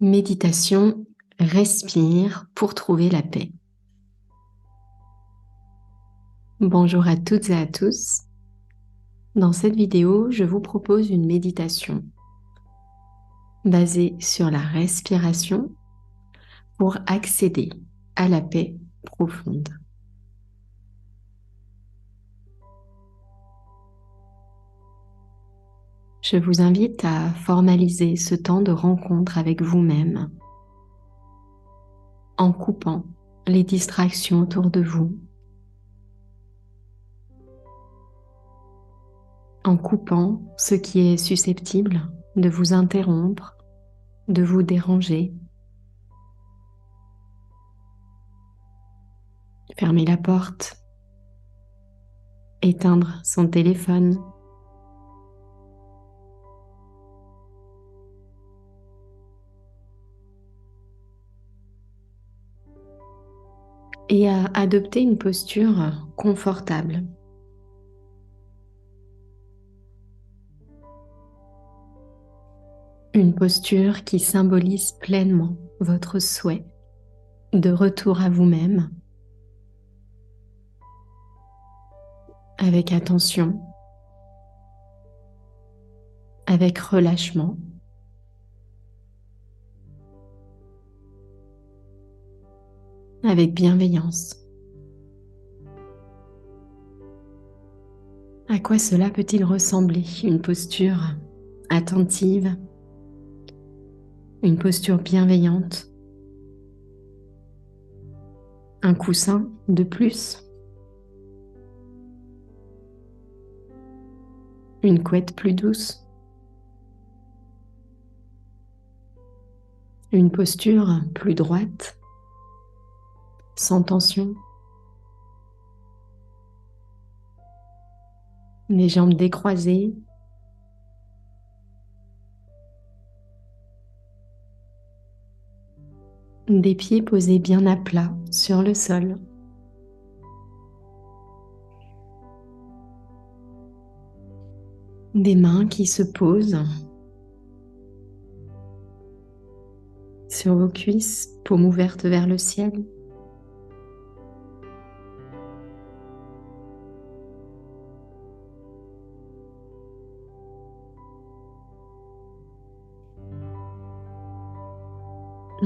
Méditation, respire pour trouver la paix. Bonjour à toutes et à tous. Dans cette vidéo, je vous propose une méditation basée sur la respiration pour accéder à la paix profonde. Je vous invite à formaliser ce temps de rencontre avec vous-même en coupant les distractions autour de vous, en coupant ce qui est susceptible de vous interrompre, de vous déranger. Fermer la porte, éteindre son téléphone, et à adopter une posture confortable. Une posture qui symbolise pleinement votre souhait de retour à vous-même, avec attention, avec relâchement, avec bienveillance. À quoi cela peut-il ressembler, une posture attentive, une posture bienveillante, un coussin de plus, une couette plus douce, une posture plus droite, sans tension, les jambes décroisées, des pieds posés bien à plat sur le sol. Des mains qui se posent sur vos cuisses, paumes ouvertes vers le ciel.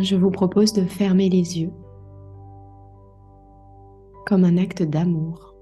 Je vous propose de fermer les yeux comme un acte d'amour.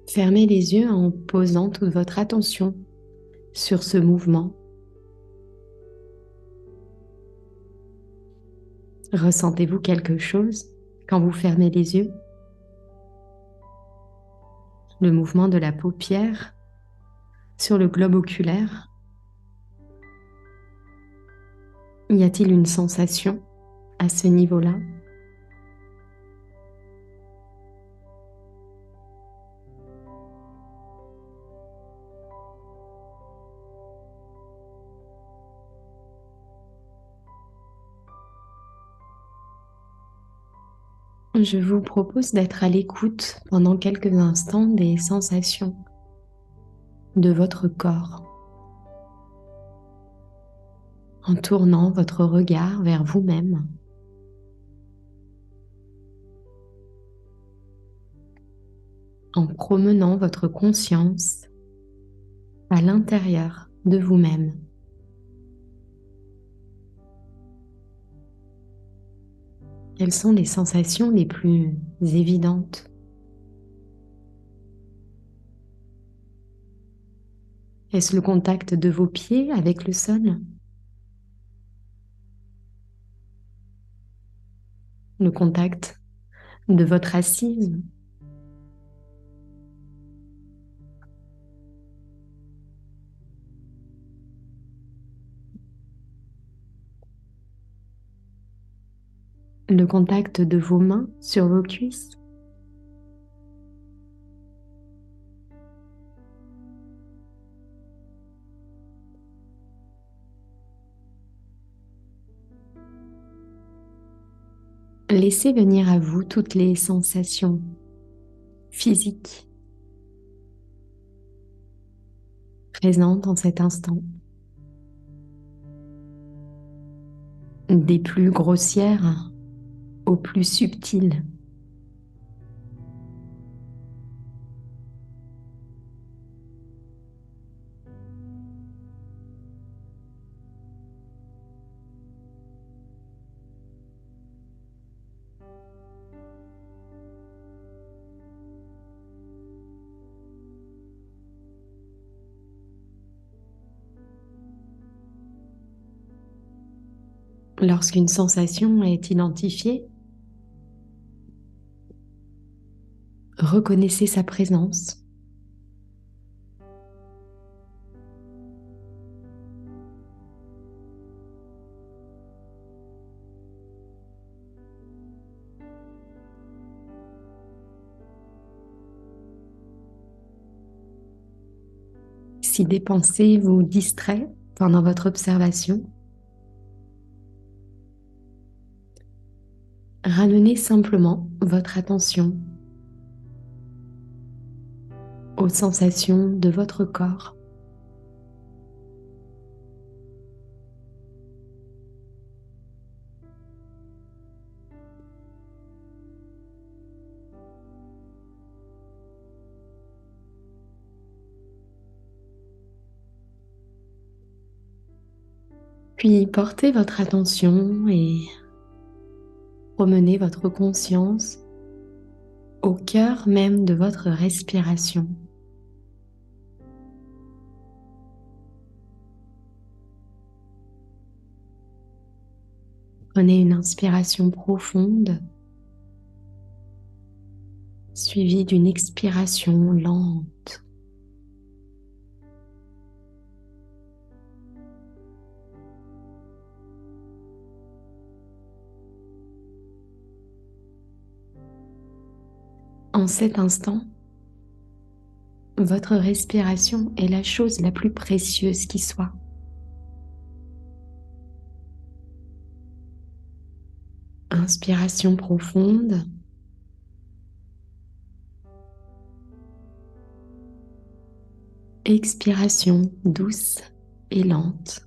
Fermez les yeux en posant toute votre attention sur ce mouvement. Ressentez-vous quelque chose quand vous fermez les yeux? Le mouvement de la paupière sur le globe oculaire? Y a-t-il une sensation à ce niveau-là? Je vous propose d'être à l'écoute pendant quelques instants des sensations de votre corps, en tournant votre regard vers vous-même, en promenant votre conscience à l'intérieur de vous-même. Quelles sont les sensations les plus évidentes? Est-ce le contact de vos pieds avec le sol? Le contact de votre assise? Le contact de vos mains sur vos cuisses? Laissez venir à vous toutes les sensations physiques, présente en cet instant, des plus grossières aux plus subtiles. Lorsqu'une sensation est identifiée, reconnaissez sa présence. Si des pensées vous distraient pendant votre observation, ramenez simplement votre attention aux sensations de votre corps. Puis portez votre attention et promenez votre conscience au cœur même de votre respiration. Prenez une inspiration profonde, suivie d'une expiration lente. En cet instant, votre respiration est la chose la plus précieuse qui soit. Inspiration profonde. Expiration douce et lente.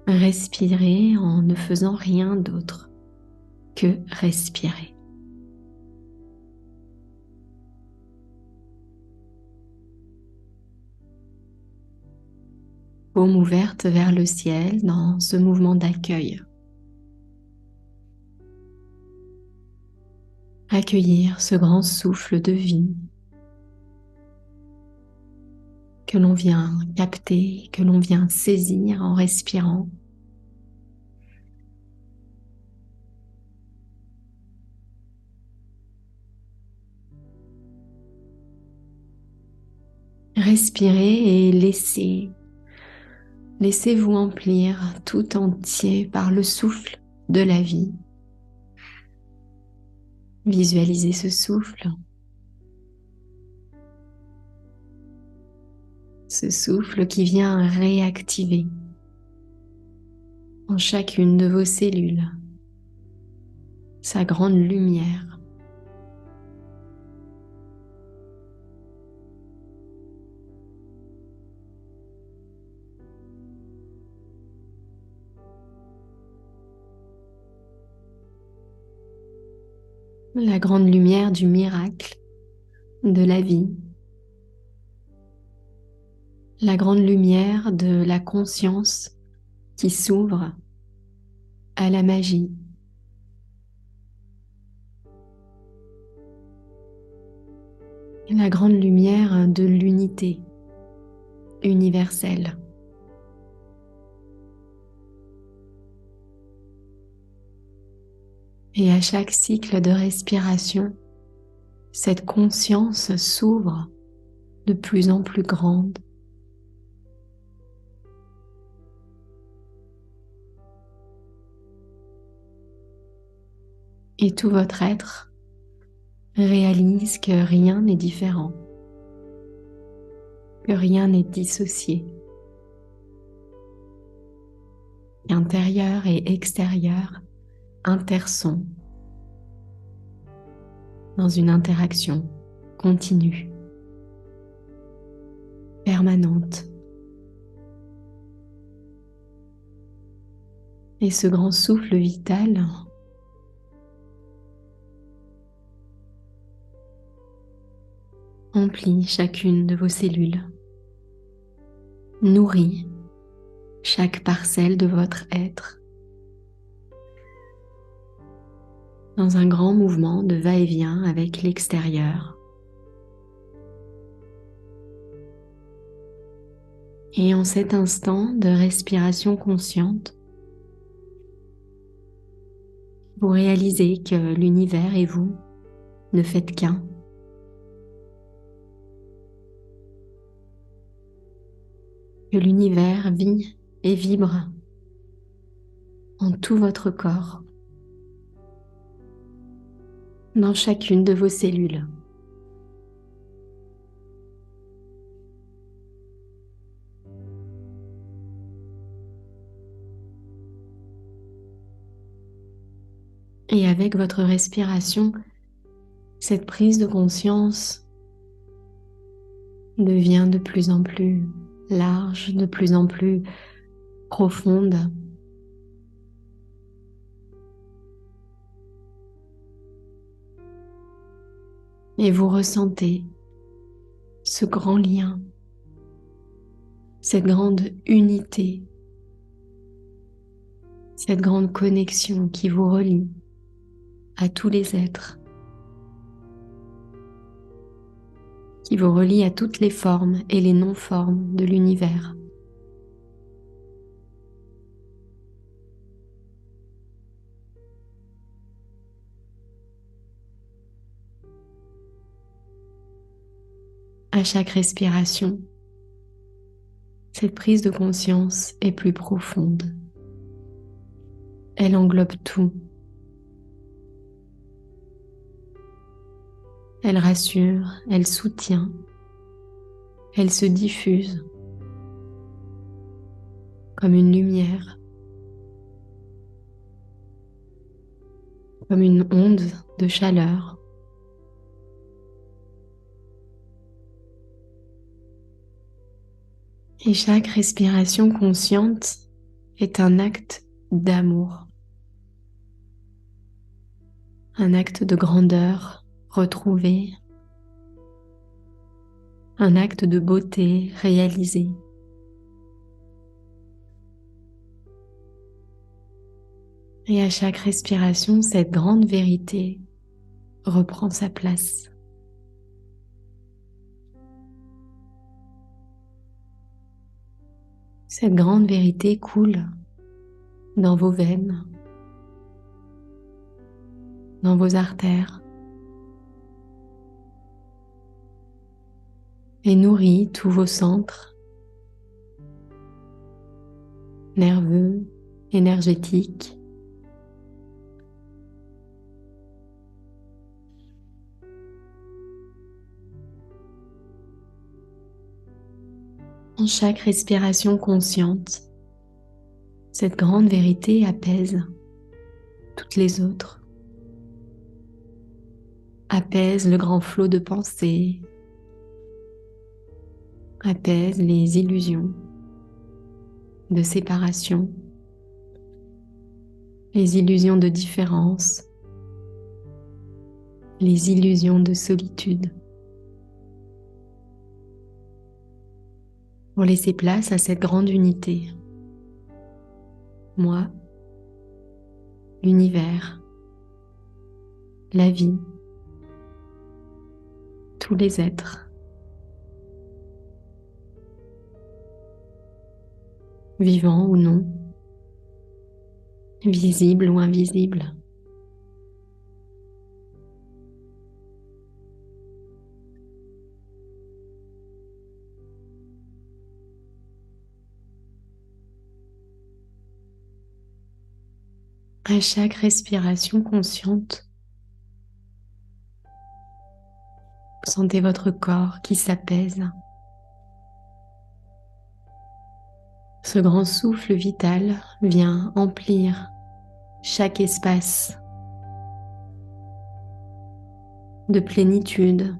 Respirez en ne faisant rien d'autre que respirer. Paume ouverte vers le ciel dans ce mouvement d'accueil. Accueillir ce grand souffle de vie que l'on vient capter, que l'on vient saisir en respirant. Respirez et laissez-vous emplir tout entier par le souffle de la vie. Visualisez ce souffle. Ce souffle qui vient réactiver en chacune de vos cellules sa grande lumière. La grande lumière du miracle de la vie. La grande lumière de la conscience qui s'ouvre à la magie. La grande lumière de l'unité universelle. Et à chaque cycle de respiration, cette conscience s'ouvre de plus en plus grande. Et tout votre être réalise que rien n'est différent, que rien n'est dissocié. intérieur et extérieur, intersons dans une interaction continue, permanente. Et ce grand souffle vital emplit chacune de vos cellules, nourrit chaque parcelle de votre être dans un grand mouvement de va-et-vient avec l'extérieur. Et en cet instant de respiration consciente, vous réalisez que l'univers et vous ne faites qu'un. Que l'univers vit et vibre en tout votre corps, dans chacune de vos cellules. Et avec votre respiration, cette prise de conscience devient de plus en plus large, de plus en plus profonde. Et vous ressentez ce grand lien, cette grande unité, cette grande connexion qui vous relie à tous les êtres, qui vous relie à toutes les formes et les non-formes de l'univers. À chaque respiration, cette prise de conscience est plus profonde. Elle englobe tout. Elle rassure, elle soutient, elle se diffuse comme une lumière, comme une onde de chaleur. Et chaque respiration consciente est un acte d'amour, un acte de grandeur retrouvée, un acte de beauté réalisé. Et à chaque respiration, cette grande vérité reprend sa place. Cette grande vérité coule dans vos veines, dans vos artères, et nourrit tous vos centres nerveux, énergétiques. En chaque respiration consciente, cette grande vérité apaise toutes les autres, apaise le grand flot de pensées, apaise les illusions de séparation, les illusions de différence, les illusions de solitude, pour laisser place à cette grande unité. Moi, l'univers, la vie, tous les êtres, vivants ou non, visibles ou invisibles. À chaque respiration consciente, vous sentez votre corps qui s'apaise, Ce grand souffle vital vient emplir chaque espace de plénitude,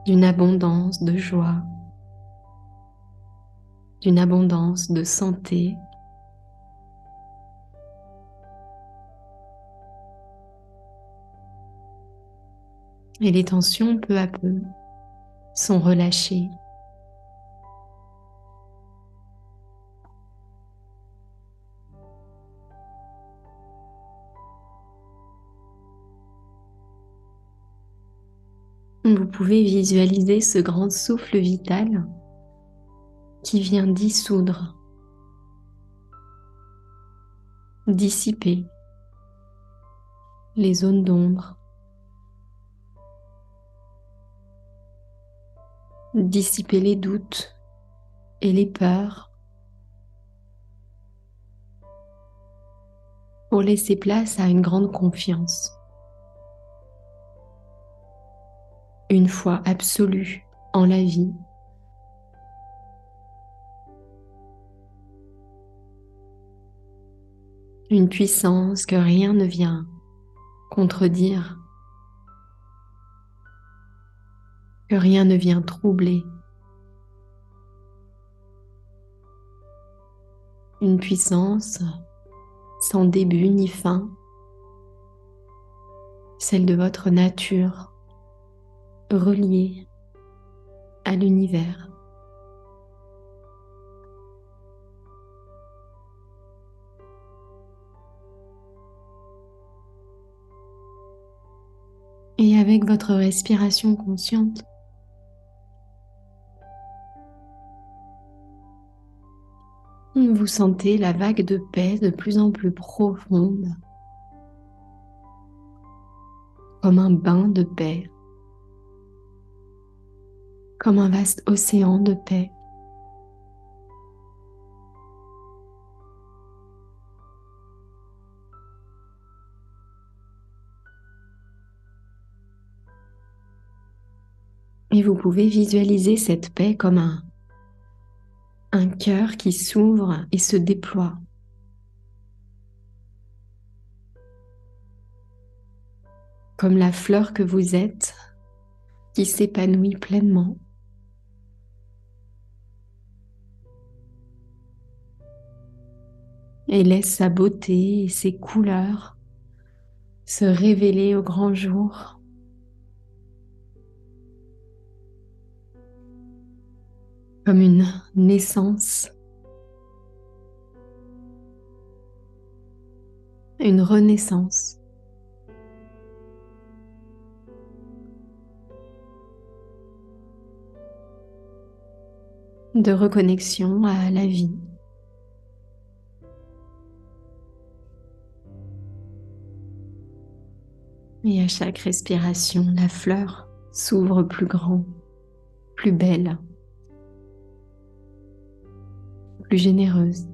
d'une abondance de joie, d'une abondance de santé. Et les tensions, peu à peu, sont relâchées. Vous pouvez visualiser ce grand souffle vital qui vient dissoudre, dissiper les zones d'ombre, dissiper les doutes et les peurs pour laisser place à une grande confiance, une foi absolue en la vie. Une puissance que rien ne vient contredire, que rien ne vient troubler. Une puissance sans début ni fin, celle de votre nature, reliée à l'univers. Et avec votre respiration consciente, vous sentez la vague de paix de plus en plus profonde, comme un bain de paix, comme un vaste océan de paix. Et vous pouvez visualiser cette paix comme un cœur qui s'ouvre et se déploie. Comme la fleur que vous êtes qui s'épanouit pleinement. Et laisse sa beauté et ses couleurs se révéler au grand jour. Comme une naissance, une renaissance. De reconnexion à la vie. Et à chaque respiration, la fleur s'ouvre plus grand, plus belle, plus généreuse.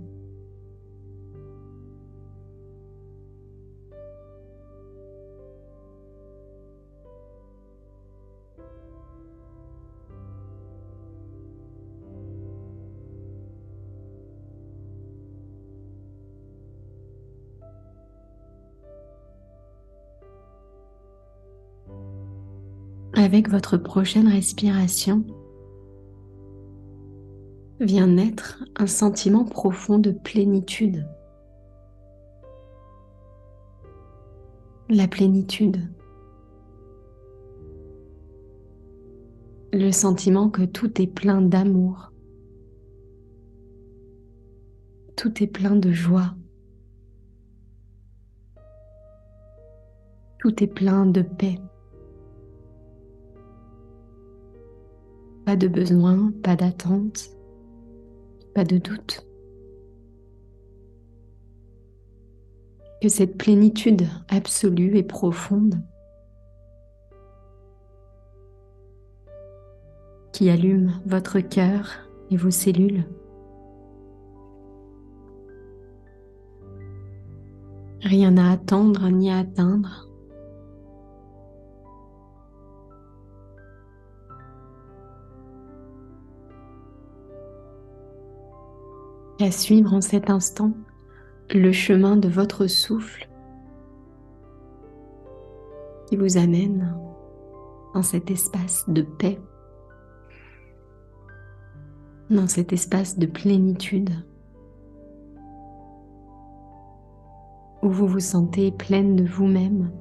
Avec votre prochaine respiration, vient naître un sentiment profond de plénitude. La plénitude. Le sentiment que tout est plein d'amour. Tout est plein de joie. Tout est plein de paix. Pas de besoin, pas d'attente, pas de doute. Que cette plénitude absolue et profonde qui allume votre cœur et vos cellules rien à attendre ni à atteindre. et à suivre en cet instant le chemin de votre souffle qui vous amène dans cet espace de paix, dans cet espace de plénitude où vous vous sentez pleine de vous-même,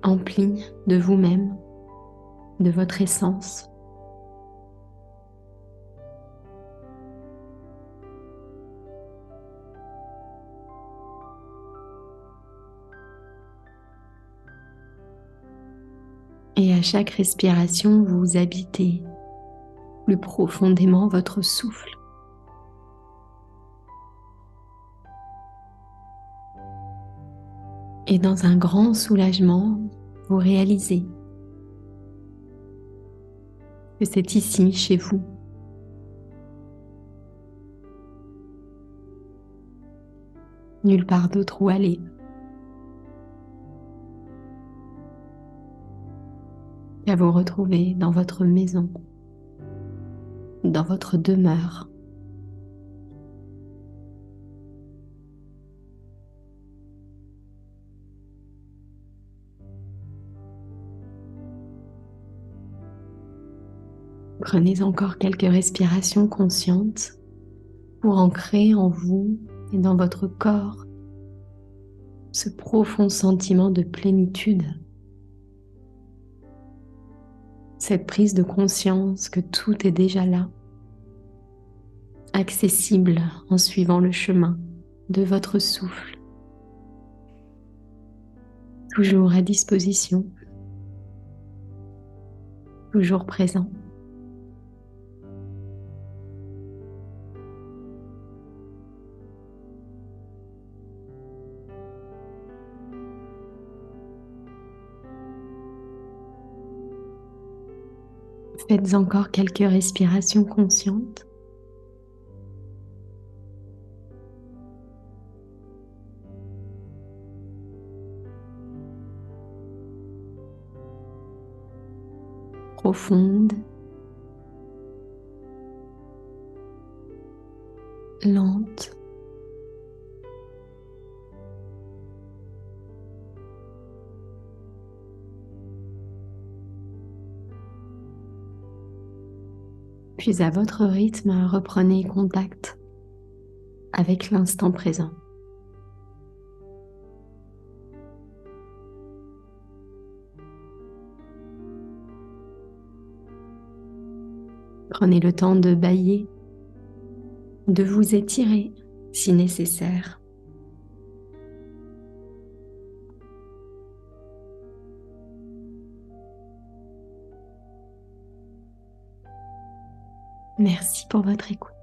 emplie de vous-même, de votre essence. Et à chaque respiration, vous habitez plus profondément votre souffle. Et dans un grand soulagement, vous réalisez que c'est ici, chez vous. Nulle part d'autre où aller. À vous retrouver dans votre maison, dans votre demeure. Prenez encore quelques respirations conscientes pour ancrer en vous et dans votre corps ce profond sentiment de plénitude, cette prise de conscience que tout est déjà là, accessible en suivant le chemin de votre souffle, toujours à disposition, toujours présent. Faites encore quelques respirations conscientes. Profondes, lentes. Puis à votre rythme, reprenez contact avec l'instant présent. Prenez le temps de bâiller, de vous étirer si nécessaire. Merci pour votre écoute.